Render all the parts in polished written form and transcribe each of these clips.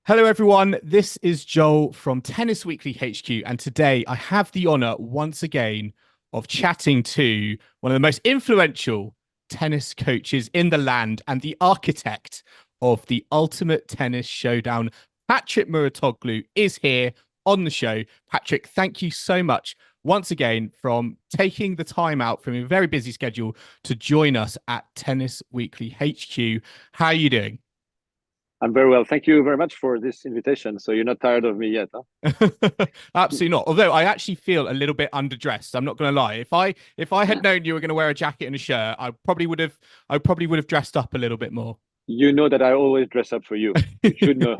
Hello, everyone. This is Joel from Tennis Weekly HQ, and today I have the honor once again of chatting to one of the most influential tennis coaches in the land and the architect of the ultimate tennis showdown. Patrick Mouratoglou is here on the show. Patrick, thank you so much once again from taking the time out from your very busy schedule to join us at Tennis Weekly HQ. How are you doing? I'm very well. Thank you very much for this invitation. So you're not tired of me yet, huh? Absolutely not. Although I actually feel a little bit underdressed. I'm not going to lie. If I had known you were going to wear a jacket and a shirt, I probably would have dressed up a little bit more. You know that I always dress up for you. You should know.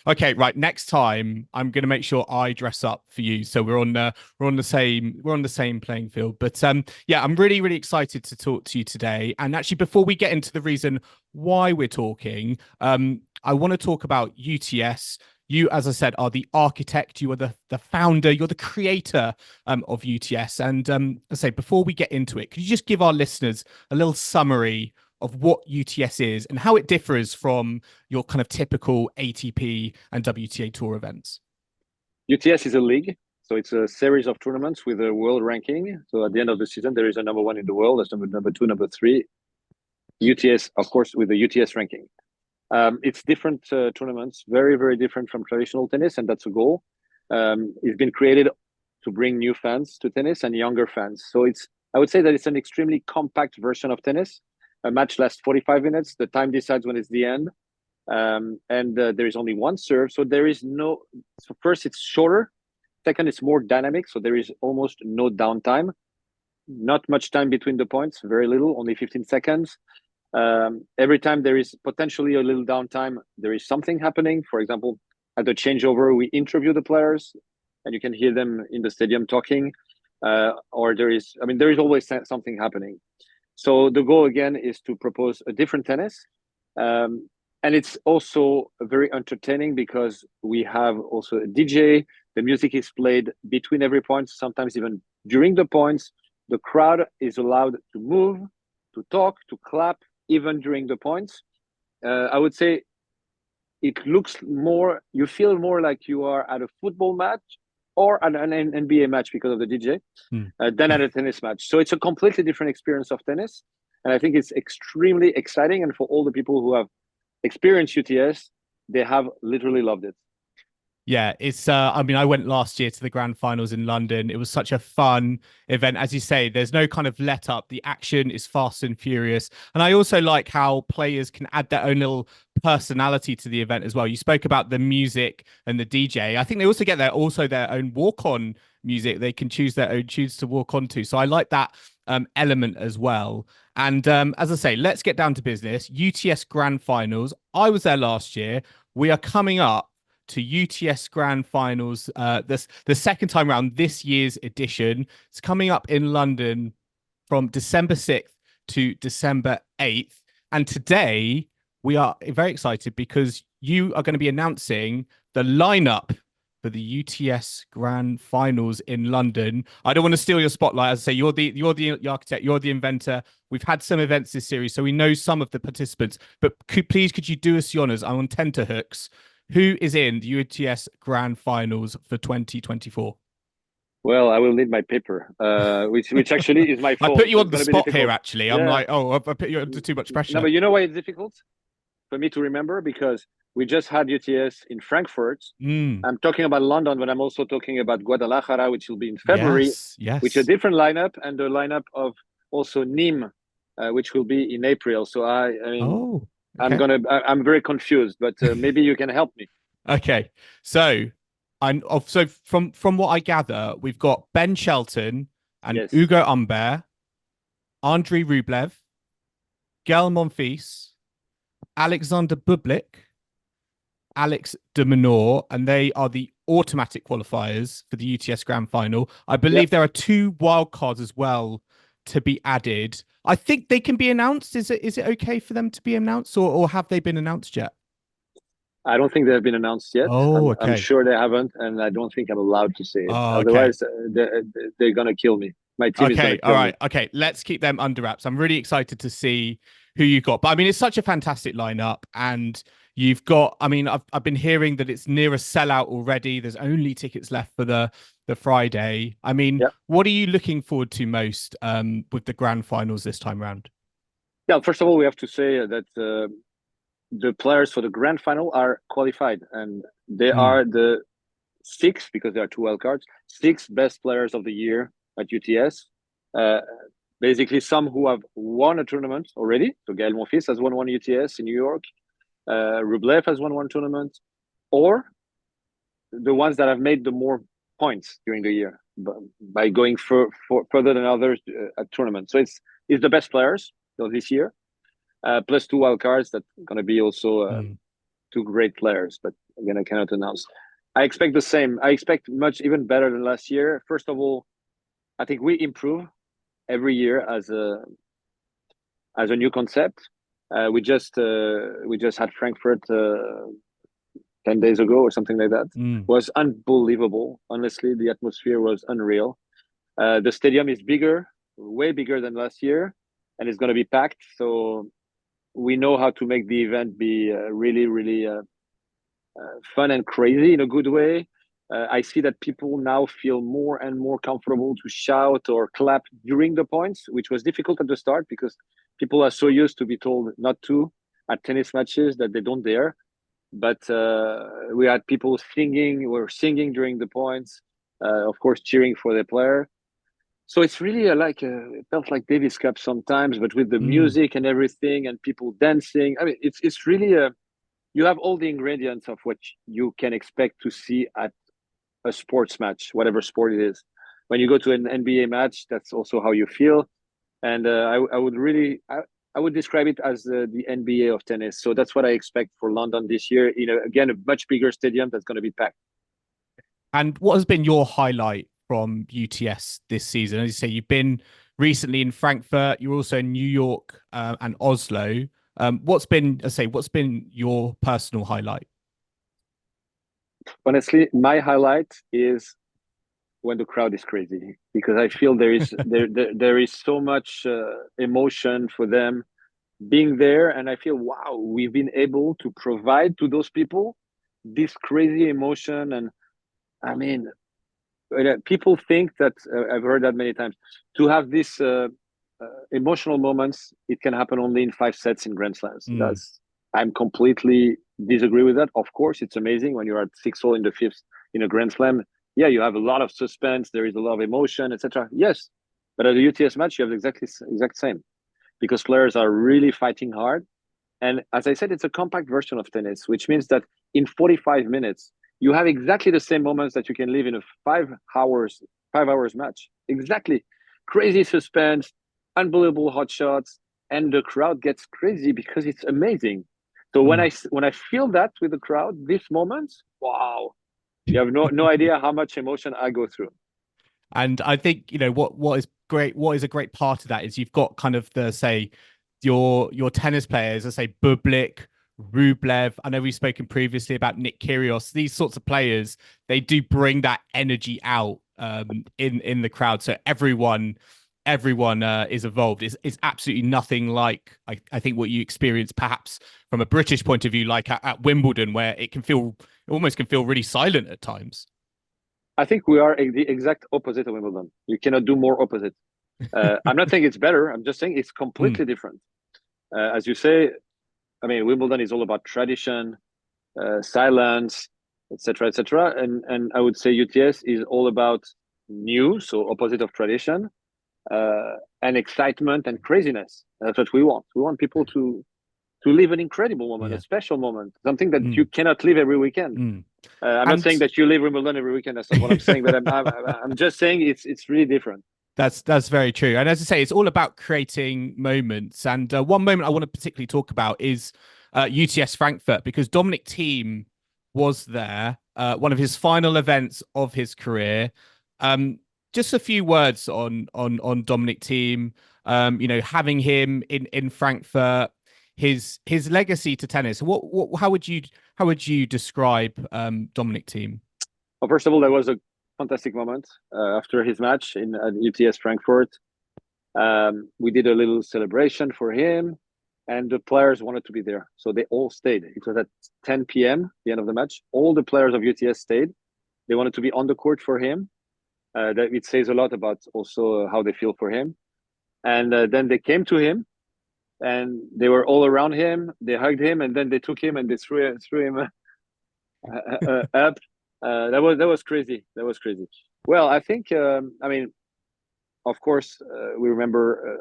Okay, right. Next time, I'm going to make sure I dress up for you, so we're on the same playing field. But yeah, I'm really excited to talk to you today. And actually, before we get into the reason why we're talking, I want to talk about UTS. You, as I said, are the architect. You are the founder. You're the creator of UTS. And I say, before we get into it, could you just give our listeners a little summary of what UTS is and how it differs from your kind of typical ATP and WTA Tour events? UTS is a league. So it's a series of tournaments with a world ranking. So at the end of the season, there is a number one in the world. That's number two, number three. UTS, of course, with the UTS ranking. It's different tournaments, very different from traditional tennis. And that's a goal. It's been created to bring new fans to tennis and younger fans. So I would say that it's an extremely compact version of tennis. A match lasts 45 minutes. The time decides when it's the end. And there is only one serve. So first, it's shorter. Second, it's more dynamic. So there is almost no downtime. Not much time between the points, very little, only 15 seconds. Every time there is potentially a little downtime, there is something happening. For example, at the changeover, we interview the players and you can hear them in the stadium talking. Or there is always something happening. So the goal again is to propose a different tennis. And it's also very entertaining because we have also a DJ. The music is played between every point, sometimes even during the points. The crowd is allowed to move, to talk, to clap, even during the points. I would say you feel more like you are at a football match or an NBA match because of the DJ, than at a tennis match. So it's a completely different experience of tennis. And I think it's extremely exciting. And for all the people who have experienced UTS, they have literally loved it. Yeah, it's I mean, I went last year to the grand finals in London. It was such a fun event. As you say, there's no kind of let up. The action is fast and furious. And I also like how players can add their own little personality to the event as well. You spoke about the music and the DJ. I think they also get their own walk-on music. They can choose their own tunes to walk on to. So I like that element as well. And as I say, let's get down to business. UTS Grand Finals. I was there last year. We are coming up to UTS Grand Finals, the second time around, this year's edition. It's coming up in London from December 6th to December 8th. And today we are very excited because you are going to be announcing the lineup for the UTS Grand Finals in London. I don't want to steal your spotlight. As I say, you're the architect, you're the inventor. We've had some events this series, so we know some of the participants. But could you do us the honors? I'm on tenterhooks. Who is in the UTS Grand Finals for 2024? Well, I will need my paper, which actually is my I fault. put you So on it's the going to be spot here, difficult. actually. I'm Yeah. like, oh, I put you under too much No, pressure. but you know why it's difficult for me to remember? Because we just had UTS in Frankfurt. Mm. I'm talking about London, but I'm also talking about Guadalajara, which will be in February, Yes, which is a yes. different lineup, and the lineup of also Nîmes, which will be in April. So I mean, Oh, okay. I'm very confused, but maybe you can help me. Okay. So from what I gather, we've got Ben Shelton and Yes. Ugo Humbert, Andrei Rublev, Gael Monfils, Alexander Bublik, Alex de Minaur, and they are the automatic qualifiers for the UTS Grand Final. I Yep. believe there are two wildcards as well to be added. I think they can be announced. Is it okay for them to be announced, or have they been announced yet? I don't think they have been announced yet. Oh, I'm okay. sure they haven't, and I don't think I'm allowed to say it. Oh, okay. Otherwise, they're gonna kill me. My team is gonna Okay, all kill me. right. Okay, let's keep them under wraps. I'm really excited to see who you got. But I mean, it's such a fantastic lineup. And You've got, I mean, I've been hearing that it's near a sellout already. There's only tickets left for the Friday. I mean, Yeah. what are you looking forward to most with the grand finals this time round? Yeah. First of all, we have to say that the players for the grand final are qualified, and they Mm, are the six, because there are two wildcards, six best players of the year at UTS. Uh, Basically, some who have won a tournament already. So Gaël Monfils has won one UTS in New York. Rublev has won one tournament, or the ones that have made the more points during the year by going further than others at tournaments. So it's the best players of this year, plus two wild cards that are going to be also mm, two great players. But again, I cannot announce. I expect the same. I expect much even better than last year. First of all, I think we improve every year as a new concept. We just had Frankfurt 10 days ago or something like that. mm. Was unbelievable. Honestly, the atmosphere was unreal. The stadium is bigger, way bigger than last year, and it's going to be packed. So we know how to make the event be really, really fun and crazy in a good way. I see that people now feel more and more comfortable to shout or clap during the points, which was difficult at the start because people are so used to be told not to at tennis matches that they don't dare. But we had people singing, were singing during the points, of course, cheering for their player. So it's really it felt like Davis Cup sometimes, but with the Mm. music and everything and people dancing. I mean, it's really you have all the ingredients of what you can expect to see at a sports match, whatever sport it is. When you go to an NBA match, that's also how you feel. And I would really, I would describe it as the NBA of tennis. So that's what I expect for London this year. Again, a much bigger stadium that's going to be packed. And what has been your highlight from UTS this season? As you say, you've been recently in Frankfurt. You're also in New York and Oslo. What's been your personal highlight? Honestly, my highlight is when the crowd is crazy because I feel there is so much emotion for them being there, and I feel wow, we've been able to provide to those people this crazy emotion. And I mean, people think that I've heard that many times to have this emotional moments. It can happen only in 5 sets in Grand Slams. Mm, I'm completely disagree with that. Of course, it's amazing when you're at 6-all in the fifth in a Grand Slam. Yeah, you have a lot of suspense. There is a lot of emotion, etc. Yes, but at a UTS match, you have exact same because players are really fighting hard. And as I said, it's a compact version of tennis, which means that in 45 minutes, you have exactly the same moments that you can live in a 5 hours match. Exactly. Crazy suspense, unbelievable hot shots, and the crowd gets crazy because it's amazing. So mm. when I feel that with the crowd, these moments, wow, you have no idea how much emotion I go through. And I think, what is great, what is a great part of that is you've got kind of your tennis players, I say Bublik, Rublev. I know we've spoken previously about Nick Kyrgios. These sorts of players, they do bring that energy out in the crowd. So everyone is involved. Is absolutely nothing like I think what you experience perhaps from a British point of view, like at Wimbledon, where it almost can feel really silent at times. I think we are the exact opposite of Wimbledon. You cannot do more opposite. I'm not saying it's better. I'm just saying it's Mm, completely different. As you say, I mean, Wimbledon is all about tradition, silence, etc., etc. And I would say UTS is all about new, so opposite of tradition, and excitement and craziness. That's what we want. We want people to live an incredible moment, a yeah. special moment, something that you Mm, cannot live every weekend. mm. I'm not saying And that you live Wimbledon every weekend. That's not what I'm saying. But I'm just saying it's really different. that's very true. And as I say, it's all about creating moments. And one moment I want to particularly talk about is UTS Frankfurt because Dominic Thiem was there, one of his final events of his career. Um, just a few words on Dominic Thiem. Having him in Frankfurt, his legacy to tennis. What how would you describe Dominic Thiem? Well, first of all, that was a fantastic moment after his match in at UTS Frankfurt. We did a little celebration for him. and the players wanted to be there, so they all stayed. It was at 10 p.m. the end of the match. All the players of UTS stayed. They wanted to be on the court for him. That it says a lot about also how they feel for him. And then they came to him, and they were all around him. They hugged him, and then they took him and they threw him up. That was crazy. That was crazy. Well, I think I mean, of course, we remember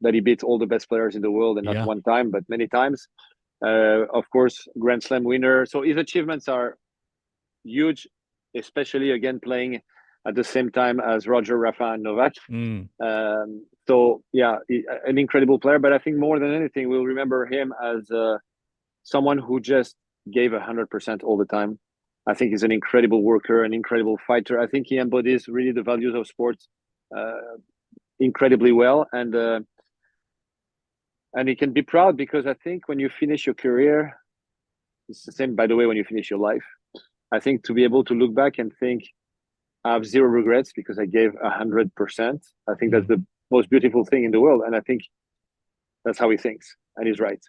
that he beat all the best players in the world, and not one time, but many times. Of course, Grand Slam winner. So his achievements are huge, especially again playing at the same time as Roger, Rafa, and Novak. So yeah, an incredible player. But I think more than anything, we'll remember him as someone who just gave 100% all the time. I think he's an incredible worker, an incredible fighter. I think he embodies really the values of sports incredibly well, and he can be proud, because I think when you finish your career, it's the same, by the way, when you finish your life. I think to be able to look back and think, I have zero regrets because I gave 100%. I think that's the most beautiful thing in the world, and I think that's how he thinks, and he's right.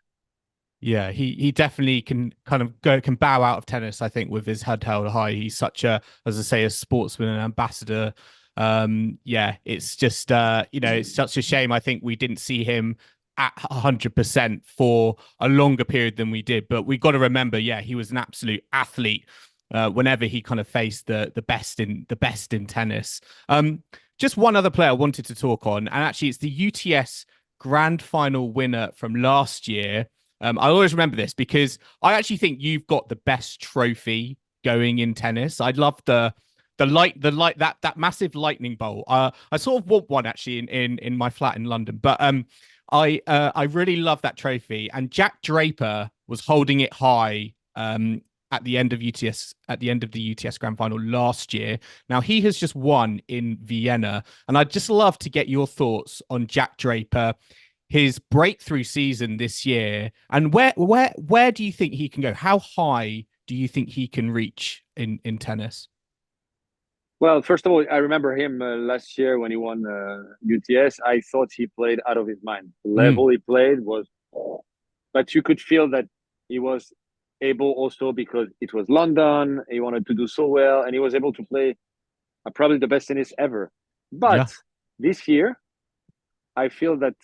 Yeah, he definitely can can bow out of tennis, I think, with his head held high. He's such a, as I say, a sportsman and ambassador. Yeah, it's just it's such a shame. I think we didn't see him at 100% for a longer period than we did. But we got to remember, he was an absolute athlete whenever he kind of faced the best in tennis. Just one other player I wanted to talk on, and actually it's the UTS Grand Final winner from last year. I always remember this because I actually think you've got the best trophy going in tennis. I'd love that massive lightning bolt. I sort of want one actually in my flat in London, but I really love that trophy. And Jack Draper was holding it high at the end of the UTS Grand Final last year. Now he has just won in Vienna, and I'd just love to get your thoughts on Jack Draper, his breakthrough season this year, and where do you think he can go? How high do you think he can reach in tennis? Well, first of all, I remember him last year when he won UTS. I thought he played out of his mind. The level he played was, but you could feel that he was able also because it was London. He wanted to do so well, and he was able to play probably the best tennis ever. But this year, I feel that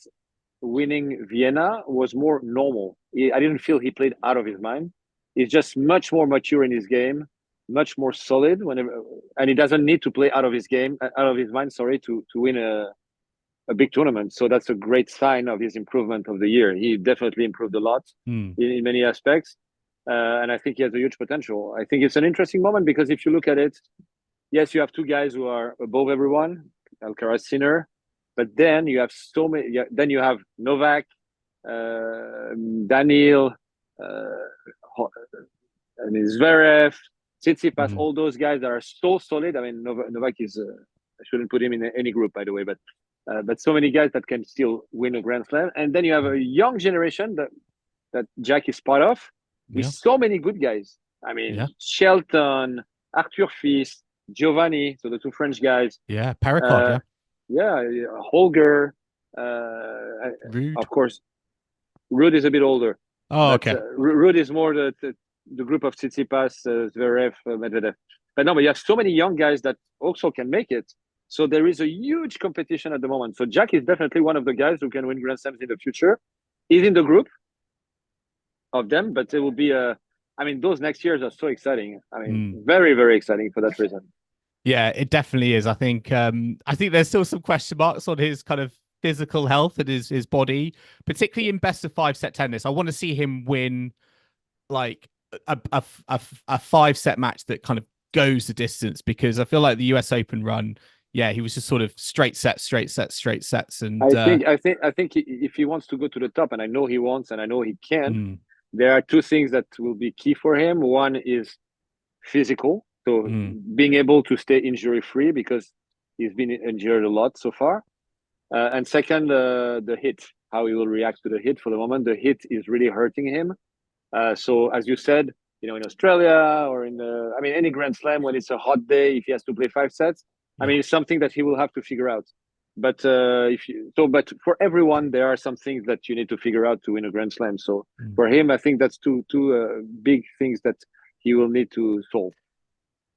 winning Vienna was more normal. I didn't feel he played out of his mind. He's just much more mature in his game, much more solid and he doesn't need to play out of his mind, to win a big tournament. So that's a great sign of his improvement of the year. He definitely improved a lot in many aspects. And I think he has a huge potential. I think it's an interesting moment because if you look at it, yes, you have two guys who are above everyone, Alcaraz, Sinner, but then you have so many. Then you have Novak, Daniil, and Zverev, Tsitsipas, all those guys that are so solid. I mean, Novak is. I shouldn't put him in any group, by the way, but so many guys that can still win a Grand Slam. And then you have a young generation that Jack is part of, with so many good guys. I mean, Shelton, Arthur Fils, Giovanni, so the two French guys. Yeah, Pericard, Holger, Rude. of course. Ruud is a bit older. Oh, okay. Ruud is more the group of Tsitsipas, Zverev, Medvedev. But you have so many young guys that also can make it. So there is a huge competition at the moment. So Jack is definitely one of the guys who can win Grand Slams in the future. He's in the group of them, but it will be those next years are so exciting. I mean, very, very exciting for that reason. Yeah, it definitely is. I think there's still some question marks on his kind of physical health and his body, particularly in best of 5-set tennis. I want to see him win like a 5-set match that kind of goes the distance, because I feel like the US Open run, he was just sort of straight sets. And I think if he wants to go to the top, and I know he wants, and I know he can, there are two things that will be key for him. One is physical. So being able to stay injury-free, because he's been injured a lot so far. And second, the hit, how he will react to the hit. For the moment, the hit is really hurting him. So as you said, in Australia or in any Grand Slam, when it's a hot day, if he has to play 5 sets, it's something that he will have to figure out. But but for everyone, there are some things that you need to figure out to win a Grand Slam. So for him, I think that's two big things that he will need to solve.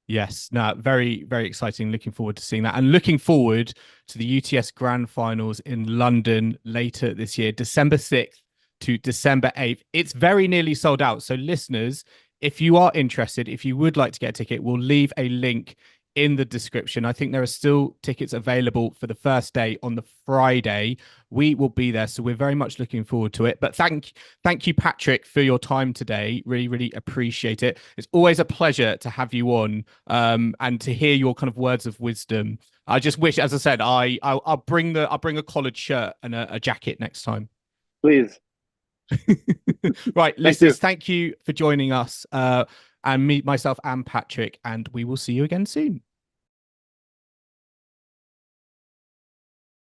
Yes, no, very, very exciting. Looking forward to seeing that, and looking forward to the UTS Grand Finals in London later this year, December 6th to December 8th. It's very nearly sold out. So, listeners, if you are interested, if you would like to get a ticket, we'll leave a link in the description. I think there are still tickets available for the first day on the Friday. We will be there, so we're very much looking forward to it. But thank you, Patrick, for your time today. Really, really appreciate it. It's always a pleasure to have you on, and to hear your kind of words of wisdom. I just wish, as I said, I'll bring a collared shirt and a jacket next time. Please. Right, listeners, thank you for joining us, and myself and Patrick, and we will see you again soon.